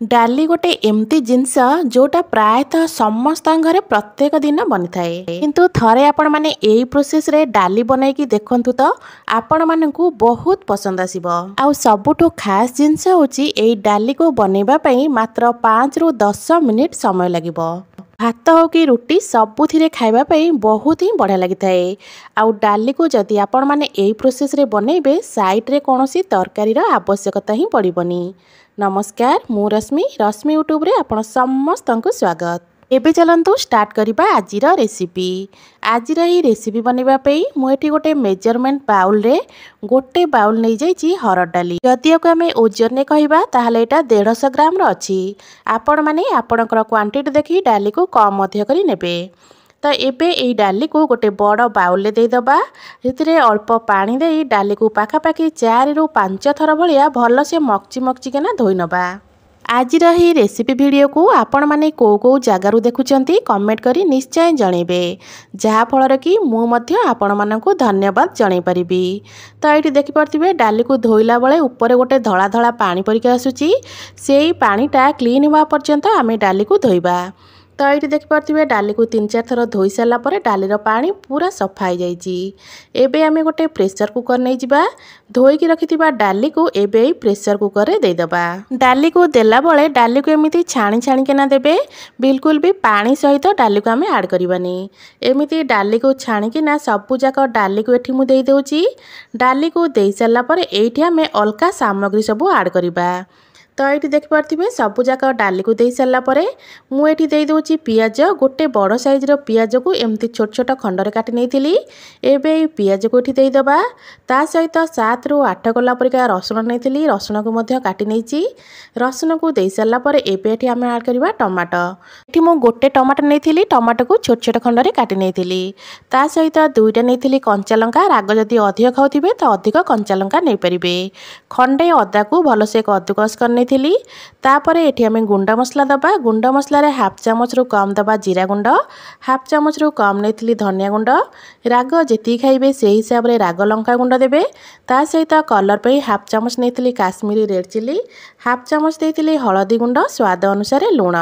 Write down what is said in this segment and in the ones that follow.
डाली गोटे एमती जिनस जोटा प्रायतः समस्त घरे प्रत्येक दिन बनी थाए किंतु थरे आपण माने एई प्रोसेस रे डाली बनाई देखंतु तो आपण मानकू बहुत पसंद आसीबो। आउ सबुठो खास जिनस होची एई डाली को बनेबा पई मात्र 5 रु 10 मिनिट समय लागिबो। भात हो कि रुटी सबुथिरे खाइबा पई बहुत ही बढ़िया लगी थाए। आउ डाली को जदि आपण माने एई प्रोसेस रे बनेबे साइड रे कोनोसी तरकारी रा आवश्यकता ही पड़िबनी। नमस्कार, मु रश्मि यूट्यूब रे आपण समस्तंकु स्वागत। एबे चलंतु स्टार्ट करिबा आजिर रेसिपी। आजिर ही रेसिपी बनेबा पई मु एठी गोटे मेजरमेंट बाउल रे गोटे बाउल नै जाईची हरड़ डाली। जदि आको हमें ओजन ने कहिबा ताहले एटा 150 ग्राम रो अछि। आपण माने आपणकर क्वांटिटी देखि डाली को कम मध्य करी नेबे। तो एबे एई डाली को गोटे बड़ बाउल दे दबा। एथिरे अल्प पानी देई डाली को पाखापाखि 4 रु 5 थर भलिया भल से मक्ची केना धोई नबा। आजिर ही रेसिपी वीडियो को आपण माने को जगारू देखुचंती कमेंट करी निश्चय जणेबे, जहा फल कि मु मध्य आपण मानकू धन्यवाद जणै परिबी। तो एठी देखि परथिबे डाली को धोइला बेले ऊपर गोटे धला धला पानी परिका आसुची। सेई पानीटा क्लीन हुआ पर्यंत आमे डाली को धोइबा। तो ये देखिपे डाली को 3-4 थर धोई सारा पर डालीर पानी पूरा सफा हो जाइए। एबे आमे गोटे प्रेशर कुकर नहीं जिबा। धोईकी रखिथिबा डाली को एबे प्रेशर कुकर रे दे दबा। डाली को देला बळे डाली को एमिति छाणी के ना देबे। बिल्कुल भी पानी सहित डाली को आमे ऐड करबानी। एमिति डाली को छाणी के ना सबु जाक डाली को एठी मु देई देउची। डाली को देई सारा पर एठी आमे अलका सामग्री सबु ऐड करबा। तो ये देखिपे सबुजाक डाली को दे सारा पर मुझे दे दूची पियाज। गोटे बड़ साइज रो पियाज को एमती छोट छोट खंडर काटी नहीं। एबे पियाज को ये देदबा। ता सहित 7 रु 8 गला परिका रसुण नहीं। रसुण को मध्य काटी नहीं। रसुण को दे सारा पर एबे आम ऐड करवा टमाटो। ये मु गोटे टमाटो नहीं। टमाटो को छोट छोट खंडर काटी नहीं। ता सहित 2टा नहीं कंचा लंका। राग जदि अधिक खाऊे तो अधिक कंचा लंका नहीं पारे। खंडे अदा को भलसे कद्दुकस कर तापर एठी आमे गुंडा मसला दबा। गुंडा मसला रे हाफ चामच रु कम दबा जीरा गुंड। हाफ चामच रु कम नेथिली धनिया गुंड। राग जेती खाइबे से हिसाब रे राग लंका गुंड देबे। ता सहित कलर पे हाफ चामच नेथिली काश्मीरी रेड चिली। हाफ चामच देथिली हळदी गुंड। स्वाद अनुसार लूण।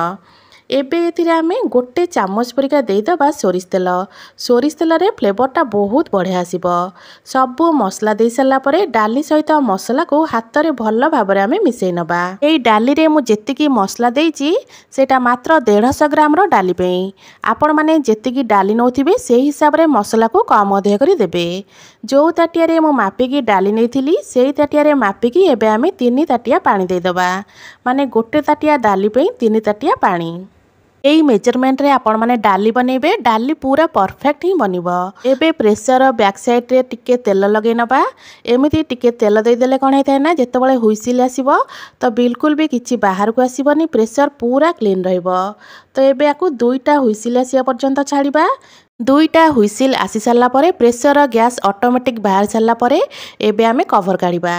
एबे एथिरे आमे गोटे चामच परिका देदबा सोरिष तेल। सोरिष तेल रे फ्लेवरटा बहुत बढ़िया आसीबो। सबु मसला दे सारा परे डाली सहित मसला को हाथ रे भल भाबरे आमे मिसै नबा। एई डाली रे मु जेतिकी मसला देइची सेटा मात्र 150 ग्राम रो डाली पे। आपण माने जेतिकी डाली नौथिबे सेही हिसाब रे मसला को कम अधिक करी देबे। जो ताटिया रे मु मापिकी डाली नेथिली सेही ताटिया रे मापिकी एबे आमे 3 ताटिया पानी दे दबा। माने गोटे ताटिया डाली पे 3 ताटिया पानी। यही मेजरमेंट रे आपण माने डाली बनेबे। डाली पूरा परफेक्ट ही बनिबो। एबे प्रेशर बैक साइड रे टिके तेल लगे नबा। एमिति टिके तेल दे देले कोन हेतै ना जेतेबेले हुइसिल आसीबो तो बिल्कुल भी किछि बाहर को आसीबोनी। प्रेशर पूरा क्लीन रहइबो। तो एबे आकु 2टा हुइसिल आसिया पर्यंत छाड़िबा। 2टा हुइसिल आसी सारा परे प्रेशर गैस ऑटोमेटिक बाहर सारा परे एबे आमे कवर काढिबा।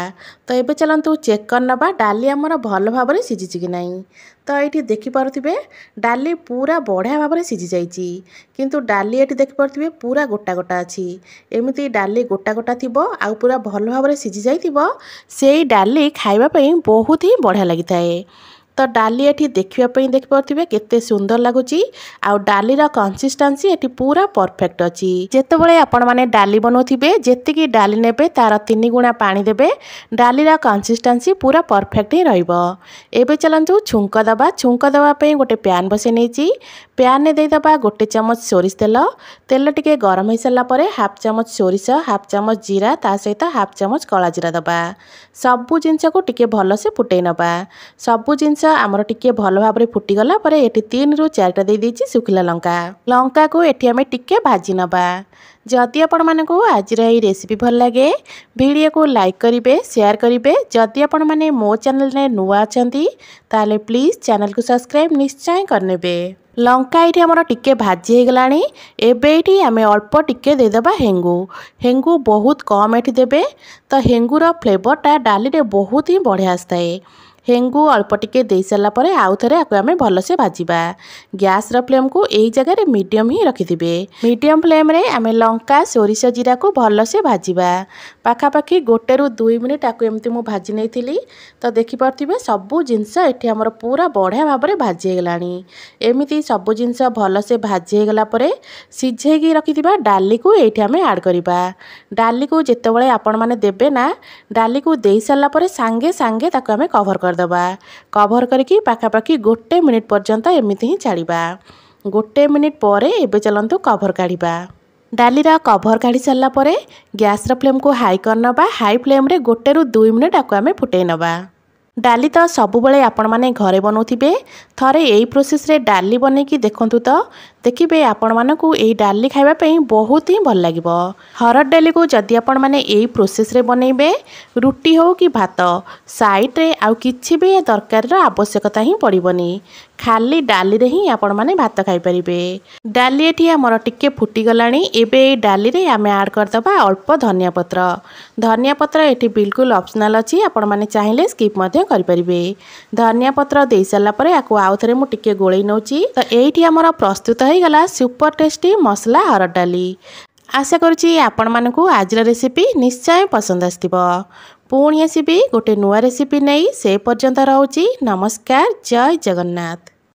तो एबे चलंतु चेक कर नबा डाली हमर भल भाबरे सिझिछि कि नाही। तो ये देखि पारुथिबे डाली पूरा बढ़िया भाबरे सिझि जाइछि। किंतु डाली एठी देखि पारुथिबे पूरा गोटा गोटा अछि। एमिति डाली गोटा गोटा थिबो आ पूरा भल भाबरे सिझि जाइथिबो सेई डाली खाइबा पई बहुत ही बढ़िया लागिथाए। तो डाली एठी देखिबा पई देखि पारुथिबे केते सुंदर लागुची। आ डाली रा कंसिस्टेंसी एठी पूरा परफेक्ट अछि। जेतेबेले आपण माने डाली बनोथिबे जेतिकी डाली नेबे तार 3 गुणा पानी देबे। डाली रा कंसिस्टेंसी पूरा परफेक्ट ही रहइबो। एबे चलंतु छुंक दबा। छुंक दबा पई गोटे पैन बसे नेची। पैन ने दे दबा गोटे चामच सोरिष तेल। तेल टिके गरम हो सारा परे हाफ चामच सोरिष, हाफ चामच जीरा, ता सहित हाफ चामच कला जीरा दबा। सबु जिंस को टिके भल से फुटै नबा। सबु जिंस आमर टिके भल भाबरे फुटी गला परे एठी 3 रु 4टा दे देछि सुखिला लंका। लंका को एठी आमे टिके भाजी नबा। जदि आपण मानकू आज रही रेसिपी भल लगे वीडियो को लाइक करिवे, शेयर करिवे। जदि आपण माने मो चैनल ने नुआ अछंती ताले प्लीज चैनल को सब्सक्राइब निश्चय करनेबे। लंका ये आमर टिके भाजी हो गलानी। एबे ये आमे अल्प टिके दे दबा हेंगू। हेंगू बहुत कम एठी देबे। तो हेंगूर फ्लेवरटा डाली रे बहुत ही बढ़िया आस्ताए। हेंगु अल्प टिके दे सारा पर आउ थे आपको आम भलसे भाजवा। गैस फ्लेम को यही जगह मीडियम ही रखिथे। मीडियम फ्लेम रे आम लंका सोरिष जीरा को भलसे भाजवा। पाखापाखि 1 ରୁ 2 मिनिट आपको एमती मु भाजी नहीं तो देखिपे सबू जिनस ये आमर पूरा बढ़िया भाव में भाजीगला। एमती सबू जिनस भलसे भाजीगला सिझेकी रखि डाली को ये आम आड करवा। डाली को जितेबाला आपण मैंने देवे ना डाली को दे सारापर सांगे सांगे ताको आम कभर करदे। कभर करके पाखापाखि 1 मिनिट पर्यंत एमती ही छाड़ा। 1 मिनिट पर एबे चलतु कभर काढ़ा। डाली कभर काढ़ी सारापर गैस फ्लेम को हाई करनबा। हाई फ्लेम रे 1 ରୁ 2 मिनिट आपको आम फुटई नबा। डाली तो सबुबले आपण माने घरे बनाउथिबे। थरे यही प्रोसेस रे डाली बनैकी देखंतु तो देखिबे आपण मानकु एई डाली खाइबा पई बहुत ही भल लागिबो। हरड डाली को जदि आपण माने एई प्रोसेस रे बनैबे रुटी हो कि भात साइड रे आउ किछि भी दरकार रो आवश्यकता ही पड़िबनी। खाली डाली रे ही आपण माने भात खाइ परिबे। डाली एठी हमर टिके फुटी गलानी। एबे एई डाली रे आमे ऐड करदबा अल्प धनिया पत्र। धनिया पत्र एठी बिल्कुल ऑप्शनल अछि। आपण माने चाहिले स्किप मध्ये करि परिबे। धनिया पत्र दे साला परे आकु आउ थरे मु टिके गोळै नउची। तो एठी हमर प्रस्तुत हो गला सुपर टेस्टी मसला हरड डाली। आशा करुच्ची आपण मानकु आज रेसिपी निश्चय पसंद आसथिबो। पुणी आसीबी गोटे नुआ रेसिपी नहीं से पर्यंत रहउची। नमस्कार, जय जगन्नाथ।